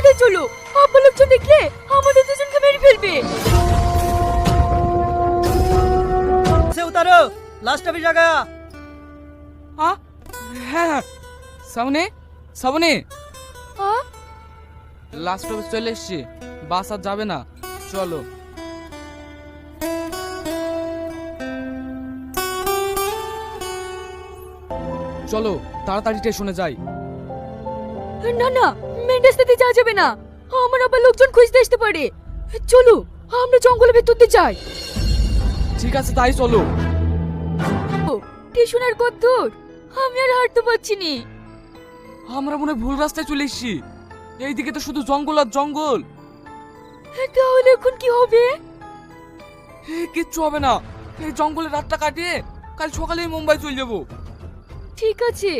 তাড়াতাড়ি চলো, আব্বা লোকজন দেখলে আমাদের দুজনকে মেরে ফেলবে। से उतारो, लास्ट अभी जगह। হ্যাঁ হ্যাঁ সামনে সামনে হ্যাঁ লাস্ট অফিস চলে এসছি, বাস আর যাবে না, চলো। চলো তাড়াতাড়ি স্টেশনে যাই। না না, মেন রাস্তাতে যাওয়া যাবে না, আমার আবার লোকজন খুঁজতে আসতে পারে। চলো আমরা জঙ্গলের ভেতর দিয়ে যাই। ঠিক আছে তাই চলো। স্টেশন আর কত দূর? আমি আর হাঁটতে পারছি নি। আমরা মনে হয় ভুল রাস্তায় চলে এসেছি, এইদিকে তো শুধু জঙ্গল আর জঙ্গল। তাহলে এখন কি হবে? কিচ্ছু হবে না, এই জঙ্গলে রাতটা কাটিয়ে কাল সকালেই মুম্বাই চলে যাবো। ঠিক আছে,